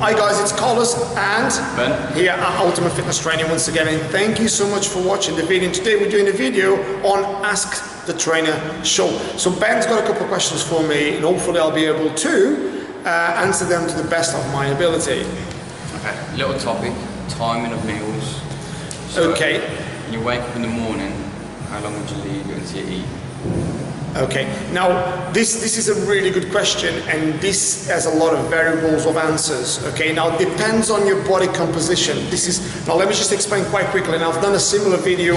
Hi guys, it's Carlos and Ben here at Ultimate Fitness Training once again, and thank you so much for watching the video. And today we're doing a video on Ask the Trainer show. So Ben's got a couple of questions for me, and hopefully I'll be able to answer them to the best of my ability. Okay, little topic, timing of meals. So Okay. when you wake up in the morning, how long would you leave it until you eat? Okay, now this is a really good question, and this has a lot of variables of answers. Okay, now it depends on your body composition. Now let me just explain quite quickly, and I've done a similar video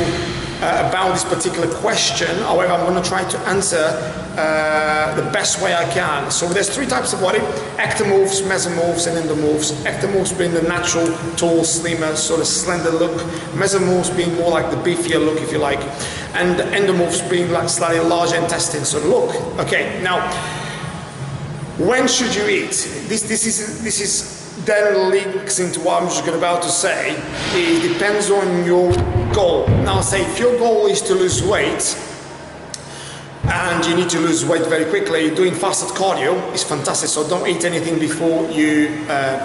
about this particular question. However, I'm going to try to answer the best way I can. So there's three types of body: ectomorphs, mesomorphs, and endomorphs. Ectomorphs being the natural, tall, slimmer, sort of slender look. Mesomorphs being more like the beefier look, if you like. And endomorphs being like slightly larger intestine sort of look. Okay, now, when should you eat? This is then links into what I'm just about to say. It depends on your goal. Now, say if your goal is to lose weight, and you need to lose weight very quickly, doing fasted cardio is fantastic. So don't eat anything before you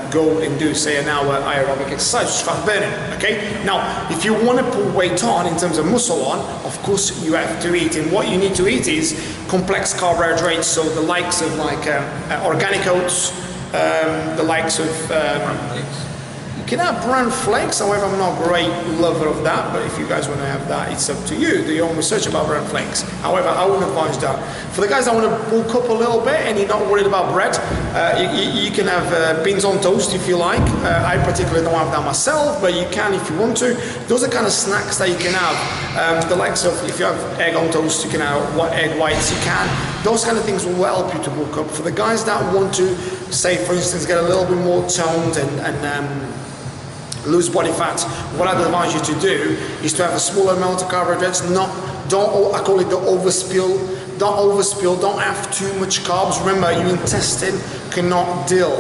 go and do, say, an hour aerobic exercise, which is fat burning. Okay. Now, if you want to put weight on in terms of muscle on, of course you have to eat. And what you need to eat is complex carbohydrates. So the likes of like organic oats, the likes of you can have bran flakes. However, I'm not a great lover of that, but if you guys want to have that, it's up to you. Do your own research about bran flakes. However, I wouldn't advise that. For the guys that want to bulk up a little bit and you're not worried about bread, you can have beans on toast if you like. I particularly don't have that myself, but you can if you want to. Those are kind of snacks that you can have. The likes of, if you have egg on toast, you can have egg whites, you can. Those kind of things will help you to bulk up. For the guys that want to, say, for instance, get a little bit more toned and lose body fat, what I'd advise you to do is to have a smaller amount of carbohydrates. I call it the overspill. Don't overspill, don't have too much carbs. Remember, your intestine cannot deal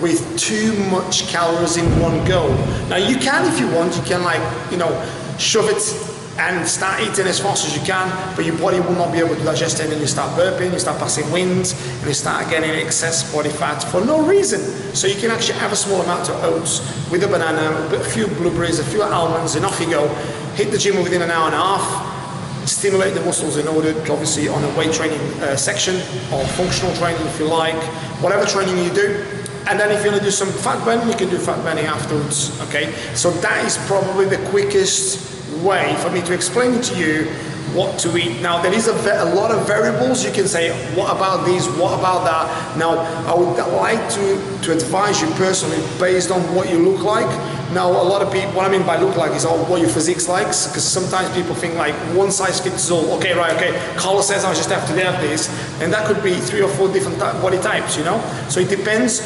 with too much calories in one go. Now you can, if you want, you can, like, you know, shove it and start eating as fast as you can, but your body will not be able to digest it, and you start burping, you start passing wind, and you start getting excess body fat for no reason. So you can actually have a small amount of oats with a banana, a few blueberries, a few almonds, and off you go. Hit the gym within an hour and a half, stimulate the muscles in order to, obviously, on a weight training section, or functional training if you like, whatever training you do. And then if you want to do some fat burning, you can do fat burning afterwards, okay? So that is probably the quickest way for me to explain to you what to eat. Now, there is a lot of variables. You can say, what about this, what about that? Now, I would like to advise you personally based on what you look like. Now, a lot of people, what I mean by look like is what your physique likes, because sometimes people think like one size fits all. Okay, right, okay, Carlos says I just have to have this, and that could be 3 or 4 different body types, you know? So it depends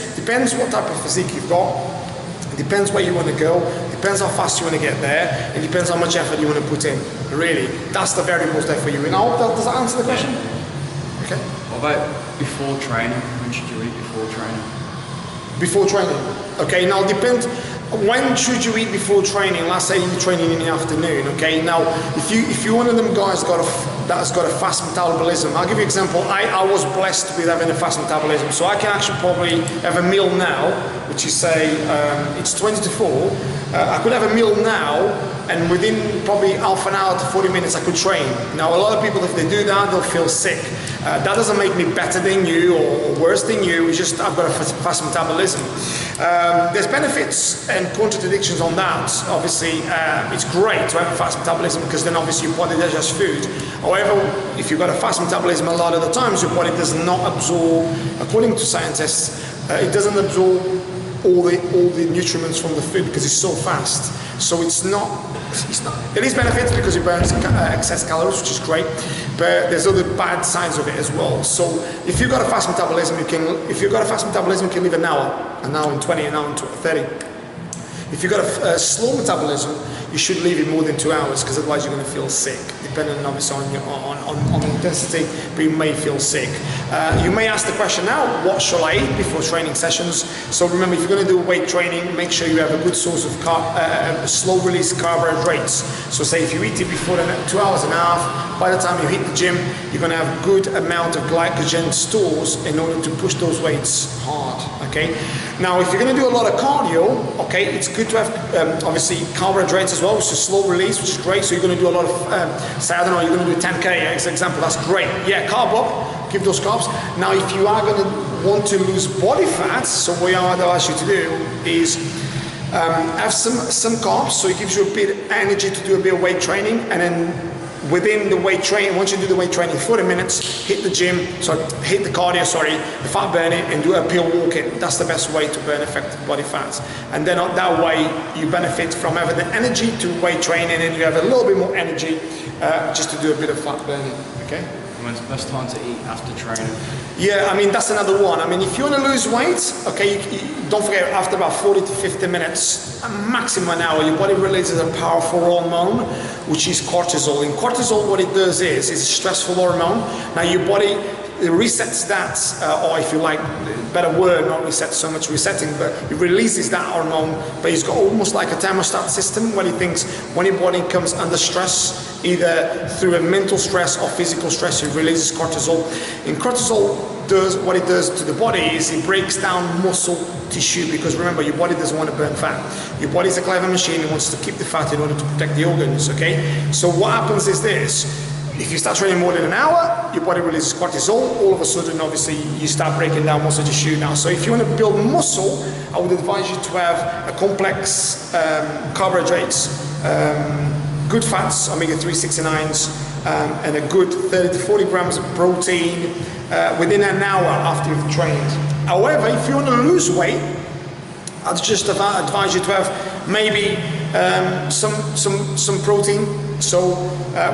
what type of physique you've got. It depends where you want to go, depends how fast you want to get there, it depends how much effort you want to put in. Really, that's the variables there for you. And I hope does that answer the question? Okay. What about before training? When should you eat before training? Before training. Okay, now depends. When should you eat before training? Let's say you're training in the afternoon. Okay, now if you're one of them guys that's got a fast metabolism, I'll give you an example. I was blessed with having a fast metabolism, so I can actually probably have a meal now, which is, say, it's 20 to 4. I could have a meal now, and within probably half an hour to 40 minutes I could train. Now, a lot of people, if they do that, they'll feel sick. That doesn't make me better than you or worse than you. It's just I've got a fast metabolism. There's benefits and contradictions on that. Obviously, it's great to have a fast metabolism because then obviously your body digests food. However, if you've got a fast metabolism, a lot of the times your body does not absorb, according to scientists, it doesn't absorb all the nutrients from the food because it's so fast. So it's not. There is benefits because it burns excess calories, which is great, but there's other bad sides of it as well. So if you've got a fast metabolism, you can live an hour and 20, an hour and 30. If you've got a slow metabolism, you should leave it more than 2 hours because otherwise you're going to feel sick. depending obviously on the intensity, but you may feel sick. You may ask the question now, what shall I eat before training sessions? So remember, if you're going to do weight training, make sure you have a good source of slow release carbohydrates. So say if you eat it before 2 hours and a half, by the time you hit the gym, you're going to have a good amount of glycogen stores in order to push those weights hard, okay? Now, if you're going to do a lot of cardio, okay, it's good to have obviously carbohydrates as well, which is slow release, which is great. So you're going to do a lot of, say, I don't know, you're going to do 10K as an example, that's great. Yeah, carb up, give those carbs. Now, if you are going to want to lose body fat, so what I would ask you to do is have some carbs, so it gives you a bit of energy to do a bit of weight training, and then within the weight training, once you do the weight training 40 minutes, hit the gym, hit the cardio, the fat burning, and do uphill walking. That's the best way to burn effective body fats. And then that way you benefit from having the energy to weight training, and you have a little bit more energy just to do a bit of fat burning, okay? When's the best time to eat after training? Yeah, I mean, that's another one. I mean, if you want to lose weight, okay, don't forget, after about 40 to 50 minutes, a maximum an hour, your body releases a powerful hormone, which is cortisol. And cortisol, what it does is a stressful hormone. Now, your body resets that, or if you like, better word, not reset so much resetting, but it releases that hormone, but it's got almost like a thermostat system where it thinks when your body comes under stress, either through a mental stress or physical stress, it releases cortisol. And cortisol what it does to the body is it breaks down muscle tissue, because remember, your body doesn't want to burn fat. Your body is a clever machine, it wants to keep the fat in order to protect the organs, okay? So what happens is this. If you start training more than an hour, your body releases cortisol. All of a sudden, obviously, you start breaking down muscle tissue now. So if you want to build muscle, I would advise you to have a complex carbohydrates, good fats, omega-3, 6 and 9s, and a good 30 to 40 grams of protein within an hour after you've trained. However, if you want to lose weight, I'd just advise you to have maybe some protein. So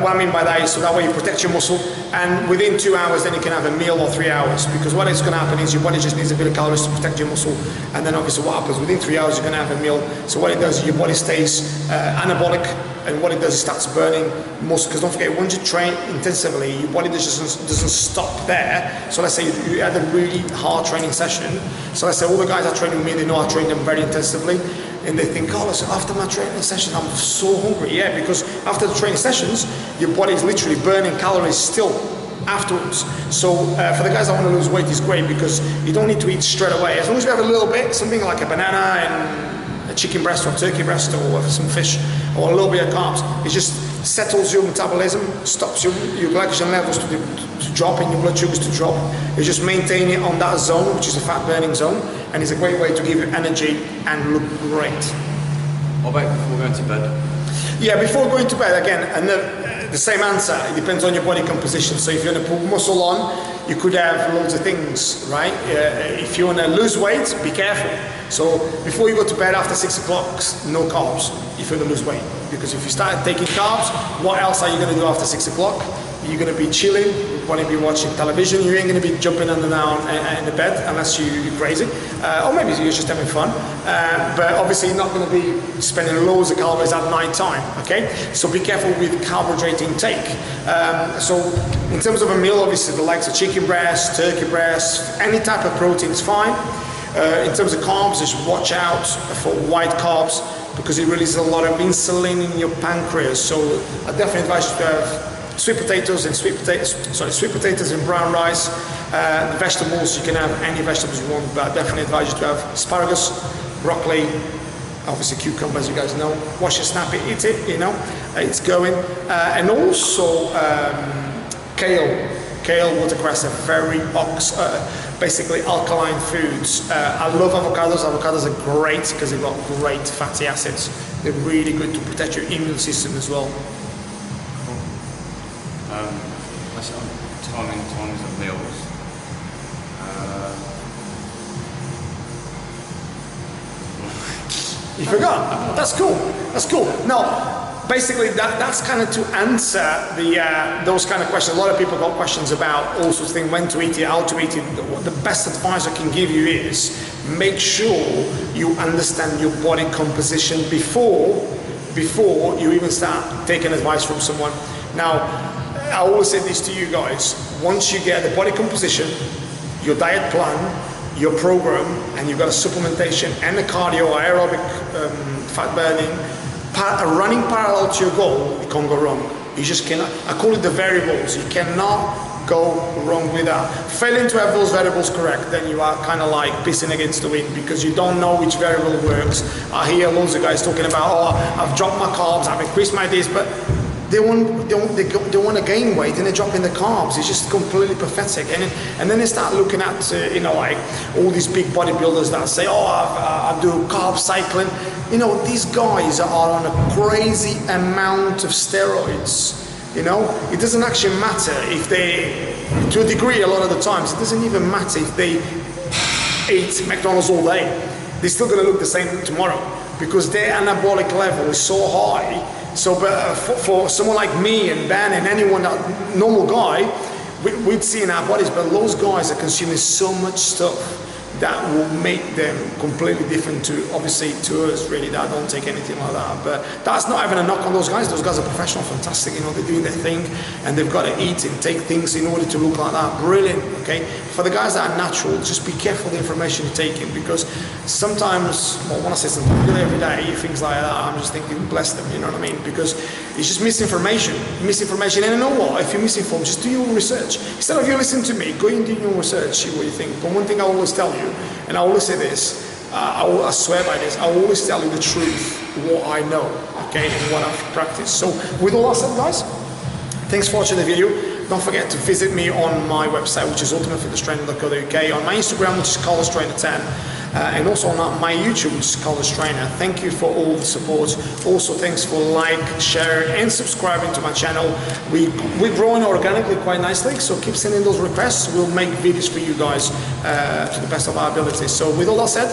what I mean by that is, so that way you protect your muscle, and within 2 hours then you can have a meal, or 3 hours, because what is going to happen is your body just needs a bit of calories to protect your muscle, and then obviously what happens, within 3 hours you're going to have a meal. So what it does is your body stays anabolic, and what it does is starts burning muscle, because don't forget, once you train intensively, your body doesn't stop there. So let's say you had a really hard training session, so let's say all the guys that train with me, they know I train them very intensively, and they think, oh, listen, after my training session, I'm so hungry. Yeah, because after the training sessions, your body is literally burning calories still afterwards. So for the guys that want to lose weight, it's great, because you don't need to eat straight away. As long as you have a little bit, something like a banana and a chicken breast or turkey breast or some fish or a little bit of carbs, it just settles your metabolism, stops your glycogen levels to drop and your blood sugars to drop. You just maintain it on that zone, which is a fat burning zone, and it's a great way to give you energy and look great. What about before going to bed? Yeah, before going to bed, again, and the same answer, it depends on your body composition. So if you're going to put muscle on, you could have loads of things, right? If you want to lose weight, be careful. So before you go to bed after 6 o'clock, no carbs if you're going to lose weight. Because if you start taking carbs, what else are you going to do after 6 o'clock? You're going to be chilling, you're going to be watching television, you ain't going to be jumping up and down in the bed unless you're crazy. Or maybe you're just having fun. But obviously you're not going to be spending loads of calories at night time, okay? So be careful with carbohydrate intake. So in terms of a meal, obviously the likes of chicken breast, turkey breast, any type of protein is fine. In terms of carbs, just watch out for white carbs, because it releases a lot of insulin in your pancreas. So I definitely advise you to have sweet potatoes and brown rice. Vegetables, you can have any vegetables you want, but I definitely advise you to have asparagus, broccoli, obviously cucumbers, you guys know. Wash it, snap it, eat it, you know, it's going. And also kale, watercress are very basically alkaline foods. I love avocados. Avocados are great because they've got great fatty acids. They're really good to protect your immune system as well. That's timings of meals. You forgot? That's cool. That's cool. Now, basically, that's kind of to answer those kind of questions. A lot of people got questions about all sorts of things, when to eat it, how to eat it. The best advice I can give you is make sure you understand your body composition before you even start taking advice from someone. Now, I always say this to you guys, once you get the body composition, your diet plan, your program, and you've got a supplementation and a cardio, aerobic fat burning, running parallel to your goal, you can't go wrong. You just cannot, I call it the variables, you cannot go wrong with that. Failing to have those variables correct, then you are kind of like pissing against the wind because you don't know which variable works. I hear loads of guys talking about, oh, I've dropped my carbs, I've increased my this, but they want to gain weight and they're dropping the carbs. It's just completely pathetic. And then they start looking at, you know, like all these big bodybuilders that say, oh, I do carb cycling. You know, these guys are on a crazy amount of steroids. You know, it doesn't actually matter if they, to a degree a lot of the times, it doesn't even matter if they eat McDonald's all day. They're still going to look the same tomorrow because their anabolic level is so high. So but for someone like me and Ben and anyone, normal guy, we'd see in our bodies, but those guys are consuming so much stuff that will make them completely different to, obviously, to us, really, that don't take anything like that. But that's not even a knock on those guys. Those guys are professional, fantastic, you know, they're doing their thing, and they've got to eat and take things in order to look like that. Brilliant, okay? For the guys that are natural, just be careful the information you're taking, because sometimes, well, when I say something, every day, things like that, I'm just thinking, bless them, you know what I mean? Because it's just misinformation, and you know what? If you're misinformed, just do your research. Instead of you listening to me, go and do your research, see what you think. But one thing I always tell you, and I always say this, I swear by this, I always tell you the truth, what I know, okay, and what I've practiced. So with all that said, guys, thanks for watching the video. Don't forget to visit me on my website, which is ultimatefitnesstrainer.co.uk, on my Instagram, which is CarlosTrainer10, and also on my YouTube, which is Carlos Trainer. Thank you for all the support. Also, thanks for sharing, and subscribing to my channel. We're growing organically quite nicely, so keep sending those requests. We'll make videos for you guys to the best of our abilities. So with all that said,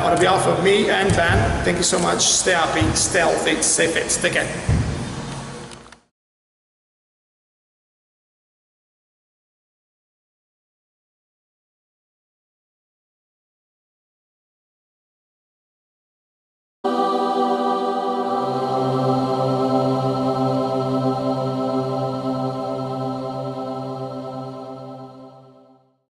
on behalf of me and Ben, thank you so much. Stay happy, stay healthy, stay fit. Take care.